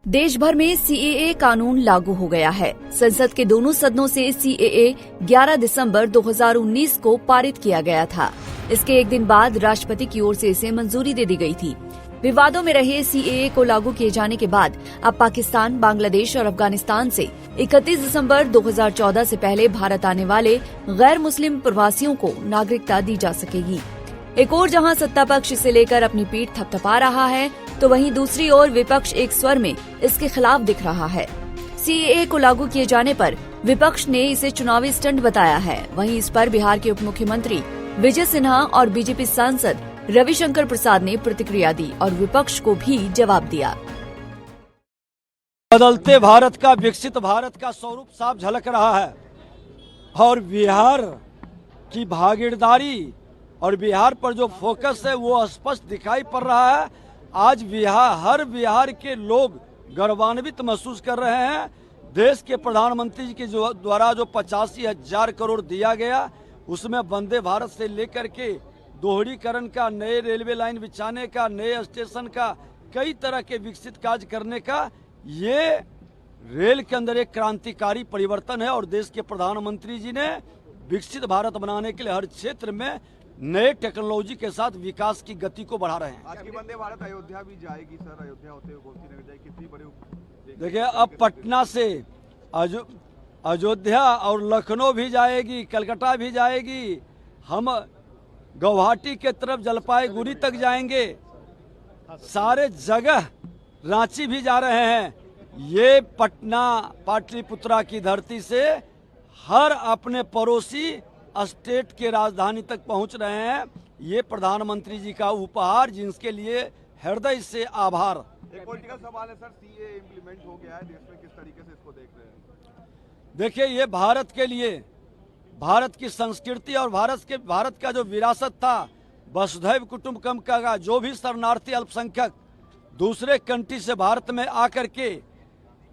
देश भर में सीएए कानून लागू हो गया है। संसद के दोनों सदनों से सीएए 11 दिसंबर 2019 को पारित किया गया था। इसके एक दिन बाद राष्ट्रपति की ओर से इसे मंजूरी दे दी गई थी। विवादों में रहे सीएए को लागू किए जाने के बाद अब पाकिस्तान, बांग्लादेश और अफगानिस्तान से 31 दिसंबर 2014 से पहले भारत आने वाले गैर मुस्लिम प्रवासियों को नागरिकता दी जा सकेगी। एक ओर जहां सत्ता पक्ष इसे लेकर अपनी पीठ थपथपा रहा है, तो वहीं दूसरी ओर विपक्ष एक स्वर में इसके खिलाफ दिख रहा है। सीएए को लागू किए जाने पर विपक्ष ने इसे चुनावी स्टंट बताया है। वहीं इस पर बिहार के उप मुख्यमंत्री विजय सिन्हा और बीजेपी सांसद रविशंकर प्रसाद ने प्रतिक्रिया दी और विपक्ष को भी जवाब दिया। बदलते भारत का, विकसित भारत का स्वरूप साफ झलक रहा है और बिहार की भागीदारी और बिहार पर जो फोकस है वो स्पष्ट दिखाई पड़ रहा है। आज हर बिहार के लोग गौरवान्वित महसूस कर रहे हैं। देश के प्रधानमंत्री जी के द्वारा जो 85,000 करोड़ दिया गया, उसमें वंदे भारत से लेकर के दोहरीकरण का, नए रेलवे लाइन बिछाने का, नए स्टेशन का, कई तरह के विकसित कार्य करने का, ये रेल के अंदर एक क्रांतिकारी परिवर्तन है। और देश के प्रधानमंत्री जी ने विकसित भारत बनाने के लिए हर क्षेत्र में नए टेक्नोलॉजी के साथ विकास की गति को बढ़ा रहे हैं। आज की वंदे भारत अयोध्या भी जाएगी सर, अयोध्या होते हुए गोमती नगर जाएगी, कितनी बड़ी। देखिए, अब पटना से अयोध्या और लखनऊ भी जाएगी, कलकत्ता भी जाएगी, हम गुवाहाटी के तरफ जलपाईगुड़ी तक जाएंगे, सारे जगह, रांची भी जा रहे हैं। ये पटना पाटलिपुत्रा की धरती से हर अपने पड़ोसी स्टेट के राजधानी तक पहुंच रहे हैं। ये प्रधानमंत्री जी का उपहार, जिसके लिए हृदय से आभार। एक पॉलिटिकल सवाल है सर, सीए इम्प्लीमेंट हो गया है देश में, किस तरीके से इसको देख रहे हैं? देखिए, ये भारत के लिए, भारत की संस्कृति और भारत का जो विरासत था, वसुधैव कुटुंबकम का, जो भी शरणार्थी अल्पसंख्यक दूसरे कंट्री से भारत में आकर के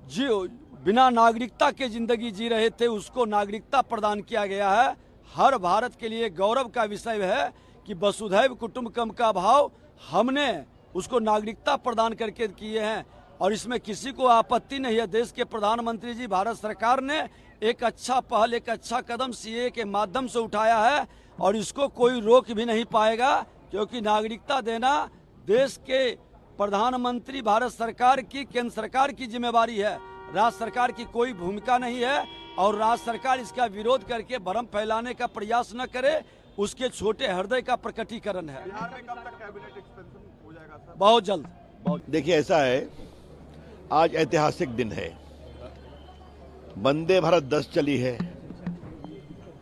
जो बिना नागरिकता के जिंदगी जी रहे थे, उसको नागरिकता प्रदान किया गया है। हर भारत के लिए गौरव का विषय है कि वसुधैव कुटुंबकम का भाव हमने उसको नागरिकता प्रदान करके किए हैं और इसमें किसी को आपत्ति नहीं है। देश के प्रधानमंत्री जी, भारत सरकार ने एक अच्छा पहल, एक अच्छा कदम सीए के माध्यम से उठाया है और इसको कोई रोक भी नहीं पाएगा, क्योंकि नागरिकता देना देश के प्रधानमंत्री भारत सरकार की, केंद्र सरकार की जिम्मेवारी है। राज्य सरकार की कोई भूमिका नहीं है और राज्य सरकार इसका विरोध करके भ्रम फैलाने का प्रयास न करे, उसके छोटे हृदय का प्रकटीकरण है। बिहार में कब तक कैबिनेट एक्सपेंशन हो जाएगा सर? बहुत जल्द। देखिए, ऐसा है, आज ऐतिहासिक दिन है। वंदे भारत 10 चली है।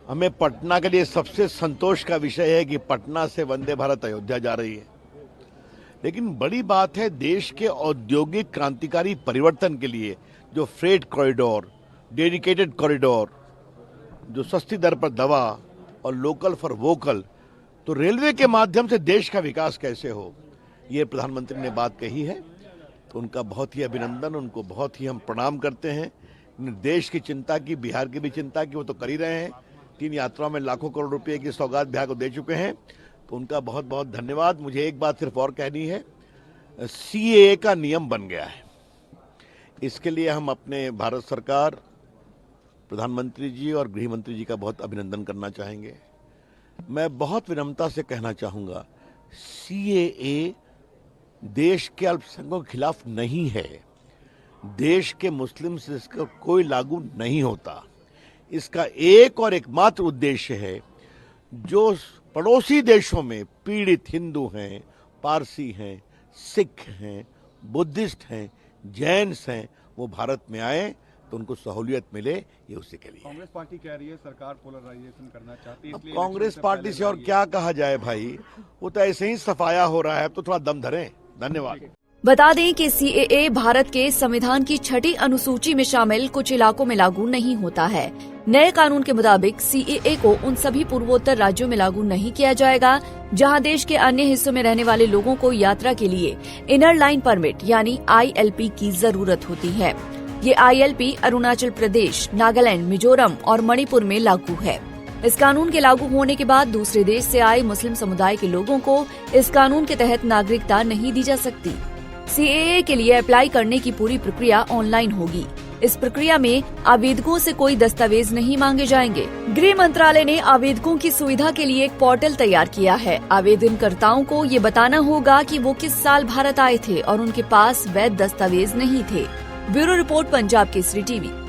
हमें पटना के लिए सबसे संतोष का विषय है कि पटना से वंदे भारत अयोध्या जा रही है। लेकिन बड़ी बात है, देश के औद्योगिक क्रांतिकारी परिवर्तन के लिए जो फ्रेट कॉरिडोर, डेडिकेटेड कॉरिडोर, जो सस्ती दर पर दवा और लोकल फॉर वोकल, तो रेलवे के माध्यम से देश का विकास कैसे हो, ये प्रधानमंत्री ने बात कही है। तो उनका बहुत ही अभिनंदन, उनको बहुत ही हम प्रणाम करते हैं। देश की चिंता की, बिहार की भी चिंता की, वो तो कर ही रहे हैं। 3 यात्राओं में लाखों करोड़ रुपए की सौगात बिहार को दे चुके हैं, तो उनका बहुत बहुत धन्यवाद। मुझे एक बात सिर्फ और कहनी है, सीएए का नियम बन गया है। इसके लिए हम अपने भारत सरकार, प्रधानमंत्री जी और गृह मंत्री जी का बहुत अभिनंदन करना चाहेंगे। मैं बहुत विनम्रता से कहना चाहूँगा, सीएए देश के अल्पसंख्यकों के खिलाफ नहीं है। देश के मुस्लिम से इसका कोई लागू नहीं होता। इसका एक और एकमात्र उद्देश्य है, जो पड़ोसी देशों में पीड़ित हिंदू हैं, पारसी हैं, सिख हैं, बुद्धिस्ट हैं, जैन्स हैं, वो भारत में आए तो उनको सहूलियत मिले, ये उसी के लिए। कांग्रेस पार्टी कह रही है सरकार पोलराइजेशन करना चाहती है, अब कांग्रेस पार्टी से और क्या कहा जाए भाई, वो तो ऐसे ही सफाया हो रहा है, तो थोड़ा दम धरें। धन्यवाद। बता दें कि सीएए भारत के संविधान की 6ठी अनुसूची में शामिल कुछ इलाकों में लागू नहीं होता है। नए कानून के मुताबिक सीएए को उन सभी पूर्वोत्तर राज्यों में लागू नहीं किया जाएगा जहां देश के अन्य हिस्सों में रहने वाले लोगों को यात्रा के लिए इनर लाइन परमिट यानी आईएलपी की जरूरत होती है। ये आईएलपी अरुणाचल प्रदेश, नागालैंड, मिजोरम और मणिपुर में लागू है। इस कानून के लागू होने के बाद दूसरे देश से आए मुस्लिम समुदाय के लोगों को इस कानून के तहत नागरिकता नहीं दी जा सकती। CAA के लिए अप्लाई करने की पूरी प्रक्रिया ऑनलाइन होगी। इस प्रक्रिया में आवेदकों से कोई दस्तावेज नहीं मांगे जाएंगे। गृह मंत्रालय ने आवेदकों की सुविधा के लिए एक पोर्टल तैयार किया है। आवेदनकर्ताओं को ये बताना होगा कि वो किस साल भारत आए थे और उनके पास वैध दस्तावेज नहीं थे। Bureau report, Punjab Kesari TV.